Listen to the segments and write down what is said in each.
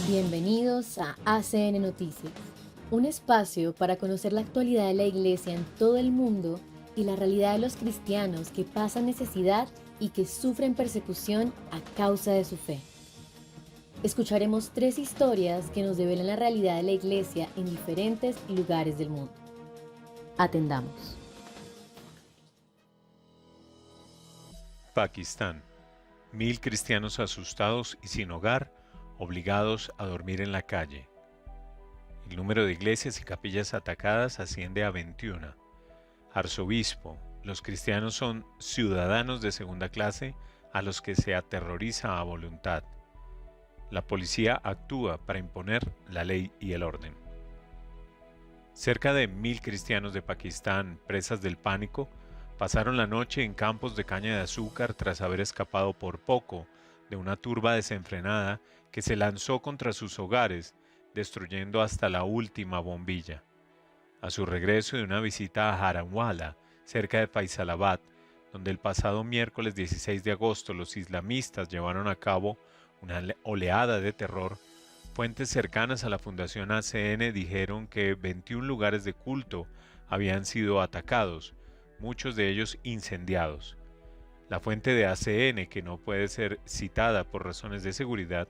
Bienvenidos a ACN Noticias, un espacio para conocer la actualidad de la Iglesia en todo el mundo y la realidad de los cristianos que pasan necesidad y que sufren persecución a causa de su fe. Escucharemos 3 historias que nos develan la realidad de la Iglesia en diferentes lugares del mundo. Atendamos. Pakistán. 1000 cristianos asustados y sin hogar, obligados a dormir en la calle. El número de iglesias y capillas atacadas asciende a 21. Arzobispo. Los cristianos son ciudadanos de segunda clase a los que se aterroriza a voluntad. La policía actúa para imponer la ley y el orden. Cerca de 1000 cristianos de Pakistán, presas del pánico, pasaron la noche en campos de caña de azúcar tras haber escapado por poco de una turba desenfrenada que se lanzó contra sus hogares, destruyendo hasta la última bombilla. A su regreso de una visita a Haranwala, cerca de Faisalabad, donde el pasado miércoles 16 de agosto los islamistas llevaron a cabo una oleada de terror, fuentes cercanas a la Fundación ACN dijeron que 21 lugares de culto habían sido atacados, muchos de ellos incendiados. La fuente de ACN, que no puede ser citada por razones de seguridad,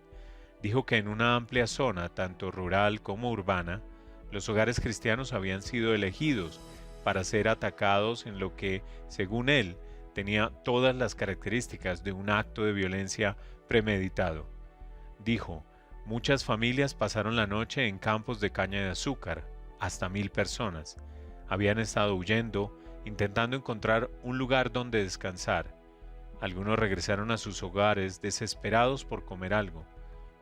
dijo que en una amplia zona, tanto rural como urbana, los hogares cristianos habían sido elegidos para ser atacados en lo que, según él, tenía todas las características de un acto de violencia premeditado. Dijo, muchas familias pasaron la noche en campos de caña de azúcar, hasta 1000 personas. Habían estado huyendo, intentando encontrar un lugar donde descansar. Algunos regresaron a sus hogares desesperados por comer algo,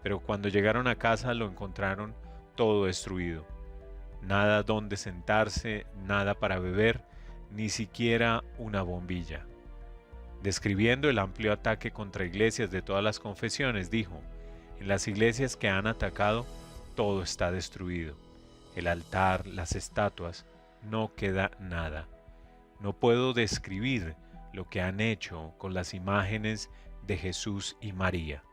pero cuando llegaron a casa lo encontraron todo destruido. Nada donde sentarse, nada para beber, ni siquiera una bombilla. Describiendo el amplio ataque contra iglesias de todas las confesiones, dijo, en las iglesias que han atacado, todo está destruido. El altar, las estatuas, no queda nada. No puedo describir lo que han hecho con las imágenes de Jesús y María.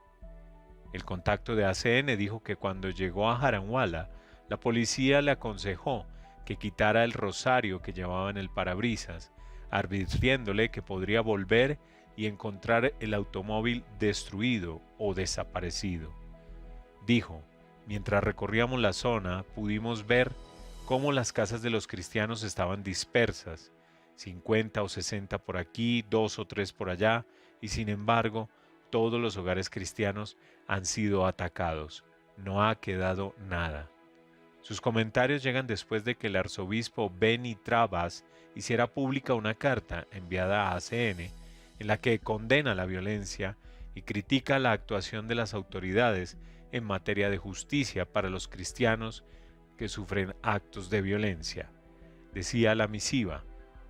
El contacto de ACN dijo que cuando llegó a Haranwala, la policía le aconsejó que quitara el rosario que llevaba en el parabrisas, advirtiéndole que podría volver y encontrar el automóvil destruido o desaparecido. Dijo, mientras recorríamos la zona, pudimos ver cómo las casas de los cristianos estaban dispersas, 50 o 60 por aquí, 2 o 3 por allá, y sin embargo, todos los hogares cristianos han sido atacados. No ha quedado nada. Sus comentarios llegan después de que el arzobispo Benny Travas hiciera pública una carta enviada a ACN en la que condena la violencia y critica la actuación de las autoridades en materia de justicia para los cristianos que sufren actos de violencia. Decía la misiva,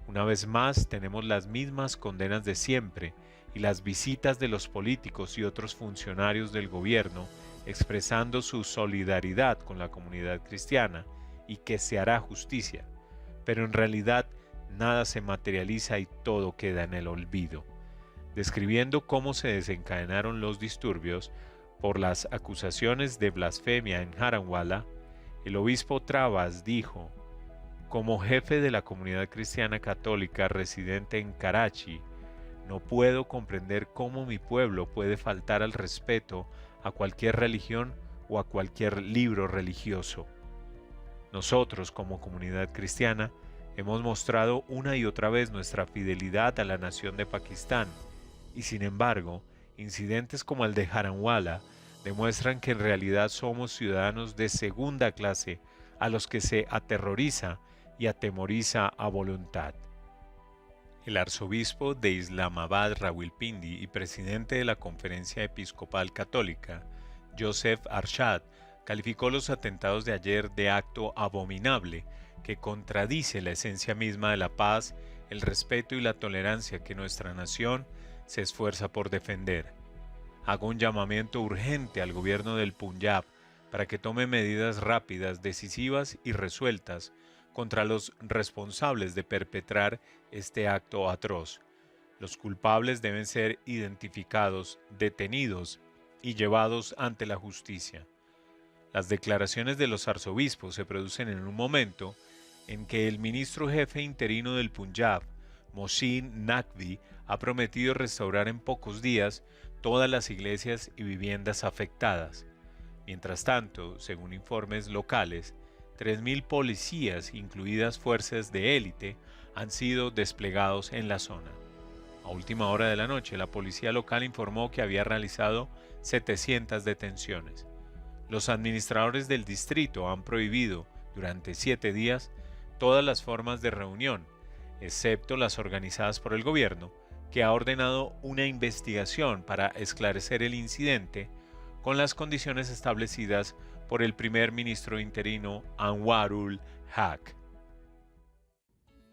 una vez más tenemos las mismas condenas de siempre y las visitas de los políticos y otros funcionarios del gobierno expresando su solidaridad con la comunidad cristiana y que se hará justicia, pero en realidad nada se materializa y todo queda en el olvido. Describiendo cómo se desencadenaron los disturbios por las acusaciones de blasfemia en Haranwala, el obispo Travas dijo, como jefe de la comunidad cristiana católica residente en Karachi, no puedo comprender cómo mi pueblo puede faltar al respeto a cualquier religión o a cualquier libro religioso. Nosotros, como comunidad cristiana, hemos mostrado una y otra vez nuestra fidelidad a la nación de Pakistán, y sin embargo, incidentes como el de Haranwala demuestran que en realidad somos ciudadanos de segunda clase a los que se aterroriza y atemoriza a voluntad. El arzobispo de Islamabad Rawalpindi y presidente de la Conferencia Episcopal Católica, Joseph Arshad, calificó los atentados de ayer de acto abominable que contradice la esencia misma de la paz, el respeto y la tolerancia que nuestra nación se esfuerza por defender. Hago un llamamiento urgente al gobierno del Punjab para que tome medidas rápidas, decisivas y resueltas contra los responsables de perpetrar este acto atroz. Los culpables deben ser identificados, detenidos y llevados ante la justicia. Las declaraciones de los arzobispos se producen en un momento en que el ministro jefe interino del Punjab, Mohsin Naqvi, ha prometido restaurar en pocos días todas las iglesias y viviendas afectadas. Mientras tanto, según informes locales, 3.000 policías, incluidas fuerzas de élite, han sido desplegados en la zona. A última hora de la noche, la policía local informó que había realizado 700 detenciones. Los administradores del distrito han prohibido durante 7 días todas las formas de reunión, excepto las organizadas por el gobierno, que ha ordenado una investigación para esclarecer el incidente con las condiciones establecidas por el primer ministro interino Anwarul Haq.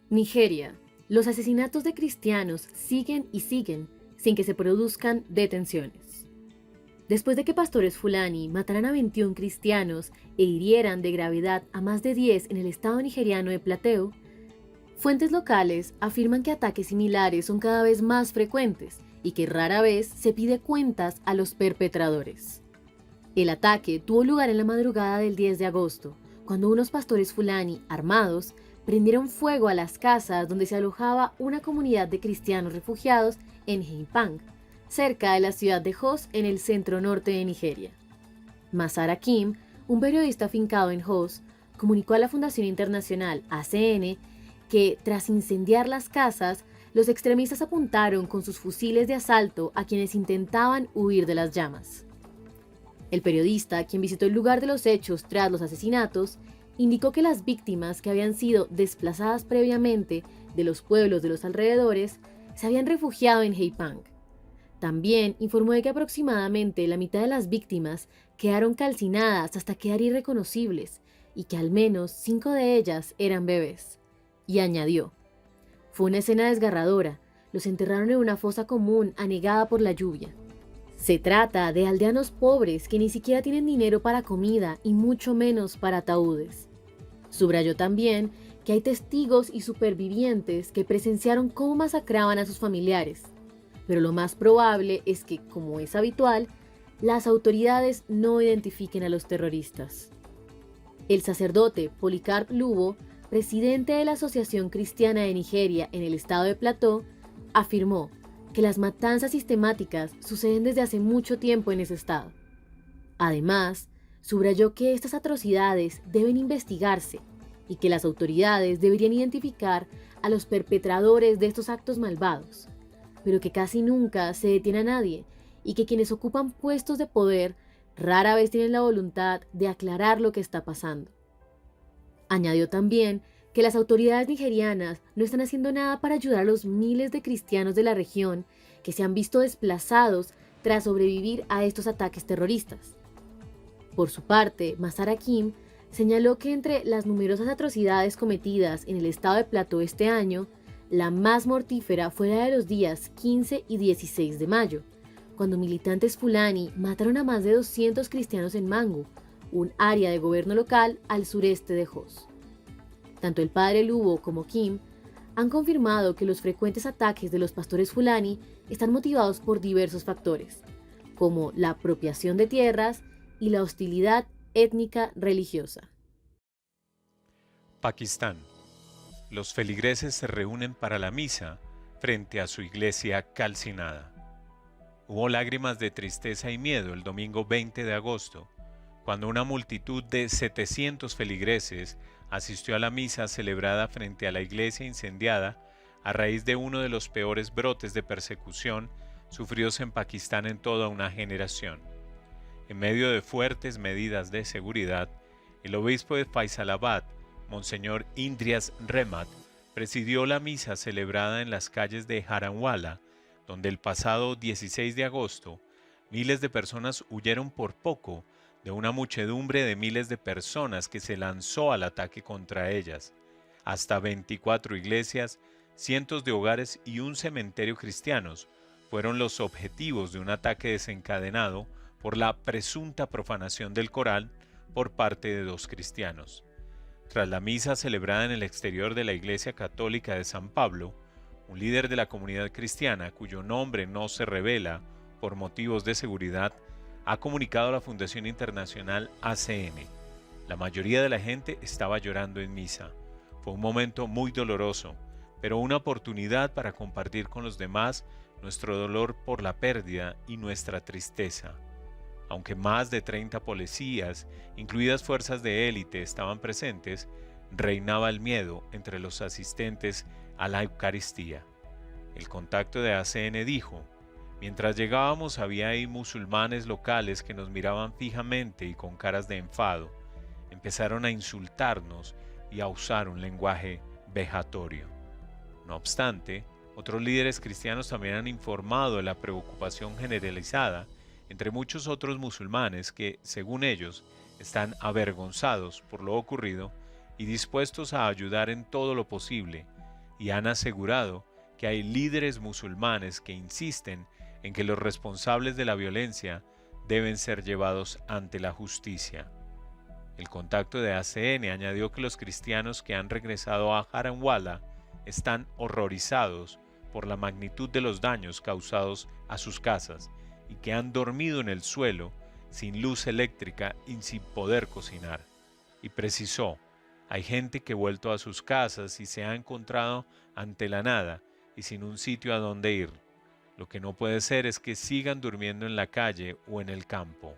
Nigeria. Los asesinatos de cristianos siguen y siguen sin que se produzcan detenciones. Después de que pastores fulani mataran a 21 cristianos e hirieran de gravedad a más de 10 en el estado nigeriano de Plateau, fuentes locales afirman que ataques similares son cada vez más frecuentes y que rara vez se pide cuentas a los perpetradores. El ataque tuvo lugar en la madrugada del 10 de agosto, cuando unos pastores fulani armados prendieron fuego a las casas donde se alojaba una comunidad de cristianos refugiados en Heipang, cerca de la ciudad de Jos, en el centro norte de Nigeria. Masar Hakim, un periodista afincado en Jos, comunicó a la Fundación Internacional ACN que, tras incendiar las casas, los extremistas apuntaron con sus fusiles de asalto a quienes intentaban huir de las llamas. El periodista, quien visitó el lugar de los hechos tras los asesinatos, indicó que las víctimas, que habían sido desplazadas previamente de los pueblos de los alrededores, se habían refugiado en Heipang. También informó de que aproximadamente la mitad de las víctimas quedaron calcinadas hasta quedar irreconocibles y que al menos 5 de ellas eran bebés. Y añadió: fue una escena desgarradora, los enterraron en una fosa común anegada por la lluvia. Se trata de aldeanos pobres que ni siquiera tienen dinero para comida y mucho menos para ataúdes. Subrayó también que hay testigos y supervivientes que presenciaron cómo masacraban a sus familiares, pero lo más probable es que, como es habitual, las autoridades no identifiquen a los terroristas. El sacerdote Polycarp Lubo, presidente de la Asociación Cristiana de Nigeria en el estado de Plateau, afirmó que las matanzas sistemáticas suceden desde hace mucho tiempo en ese estado. Además, subrayó que estas atrocidades deben investigarse y que las autoridades deberían identificar a los perpetradores de estos actos malvados, pero que casi nunca se detiene a nadie y que quienes ocupan puestos de poder rara vez tienen la voluntad de aclarar lo que está pasando. Añadió también que las autoridades nigerianas no están haciendo nada para ayudar a los miles de cristianos de la región que se han visto desplazados tras sobrevivir a estos ataques terroristas. Por su parte, Masar Hakim señaló que entre las numerosas atrocidades cometidas en el estado de Plateau este año, la más mortífera fue la de los días 15 y 16 de mayo, cuando militantes fulani mataron a más de 200 cristianos en Mangu, un área de gobierno local al sureste de Jos. Tanto el padre Lubo como Kim han confirmado que los frecuentes ataques de los pastores fulani están motivados por diversos factores, como la apropiación de tierras y la hostilidad étnica religiosa. Pakistán. Los feligreses se reúnen para la misa frente a su iglesia calcinada. Hubo lágrimas de tristeza y miedo el domingo 20 de agosto, cuando una multitud de 700 feligreses asistió a la misa celebrada frente a la iglesia incendiada a raíz de uno de los peores brotes de persecución sufridos en Pakistán en toda una generación. En medio de fuertes medidas de seguridad, el obispo de Faisalabad, Monseñor Indrias Rehmat, presidió la misa celebrada en las calles de Haranwala, donde el pasado 16 de agosto miles de personas huyeron por poco de una muchedumbre de miles de personas que se lanzó al ataque contra ellas. Hasta 24 iglesias, cientos de hogares y un cementerio cristianos fueron los objetivos de un ataque desencadenado por la presunta profanación del Corán por parte de 2 cristianos. Tras la misa celebrada en el exterior de la Iglesia Católica de San Pablo, un líder de la comunidad cristiana, cuyo nombre no se revela por motivos de seguridad, ha comunicado a la Fundación Internacional ACN. La mayoría de la gente estaba llorando en misa. Fue un momento muy doloroso, pero una oportunidad para compartir con los demás nuestro dolor por la pérdida y nuestra tristeza. Aunque más de 30 policías, incluidas fuerzas de élite, estaban presentes, reinaba el miedo entre los asistentes a la Eucaristía. El contacto de ACN dijo: mientras llegábamos había ahí musulmanes locales que nos miraban fijamente y con caras de enfado. Empezaron a insultarnos y a usar un lenguaje vejatorio. No obstante, otros líderes cristianos también han informado de la preocupación generalizada entre muchos otros musulmanes que, según ellos, están avergonzados por lo ocurrido y dispuestos a ayudar en todo lo posible, y han asegurado que hay líderes musulmanes que insisten en que los responsables de la violencia deben ser llevados ante la justicia. El contacto de ACN añadió que los cristianos que han regresado a Jaranwala están horrorizados por la magnitud de los daños causados a sus casas y que han dormido en el suelo sin luz eléctrica y sin poder cocinar. Y precisó: hay gente que ha vuelto a sus casas y se ha encontrado ante la nada y sin un sitio a donde ir. Lo que no puede ser es que sigan durmiendo en la calle o en el campo.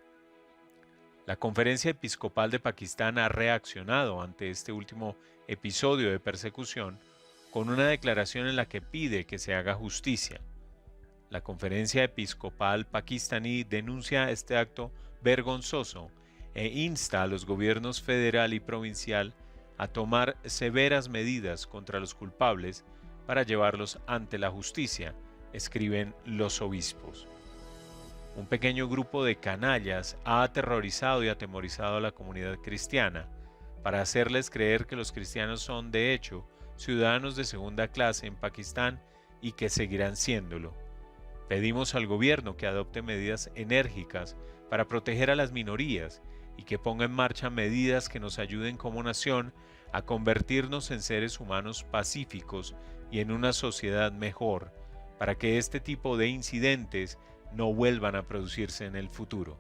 La Conferencia Episcopal de Pakistán ha reaccionado ante este último episodio de persecución con una declaración en la que pide que se haga justicia. La Conferencia Episcopal pakistaní denuncia este acto vergonzoso e insta a los gobiernos federal y provincial a tomar severas medidas contra los culpables para llevarlos ante la justicia, escriben los obispos. Un pequeño grupo de canallas ha aterrorizado y atemorizado a la comunidad cristiana para hacerles creer que los cristianos son, de hecho, ciudadanos de segunda clase en Pakistán y que seguirán siéndolo. Pedimos al gobierno que adopte medidas enérgicas para proteger a las minorías y que ponga en marcha medidas que nos ayuden como nación a convertirnos en seres humanos pacíficos y en una sociedad mejor, para que este tipo de incidentes no vuelvan a producirse en el futuro.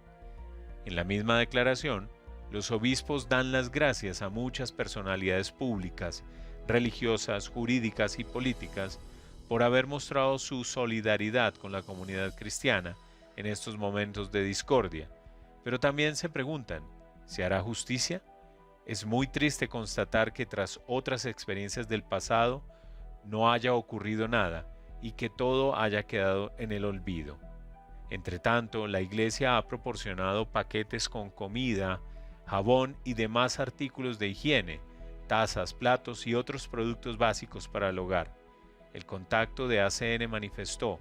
En la misma declaración, los obispos dan las gracias a muchas personalidades públicas, religiosas, jurídicas y políticas por haber mostrado su solidaridad con la comunidad cristiana en estos momentos de discordia. Pero también se preguntan: ¿se hará justicia? Es muy triste constatar que tras otras experiencias del pasado no haya ocurrido nada y que todo haya quedado en el olvido. Entretanto, la Iglesia ha proporcionado paquetes con comida, jabón y demás artículos de higiene, tazas, platos y otros productos básicos para el hogar. El contacto de ACN manifestó: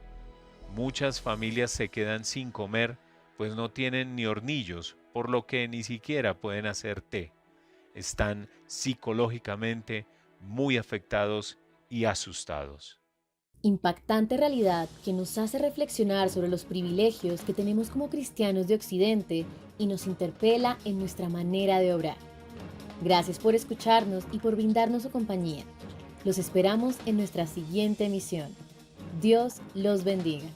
muchas familias se quedan sin comer pues no tienen ni hornillos, por lo que ni siquiera pueden hacer té. Están psicológicamente muy afectados y asustados. Impactante realidad que nos hace reflexionar sobre los privilegios que tenemos como cristianos de Occidente y nos interpela en nuestra manera de obrar. Gracias por escucharnos y por brindarnos su compañía. Los esperamos en nuestra siguiente emisión. Dios los bendiga.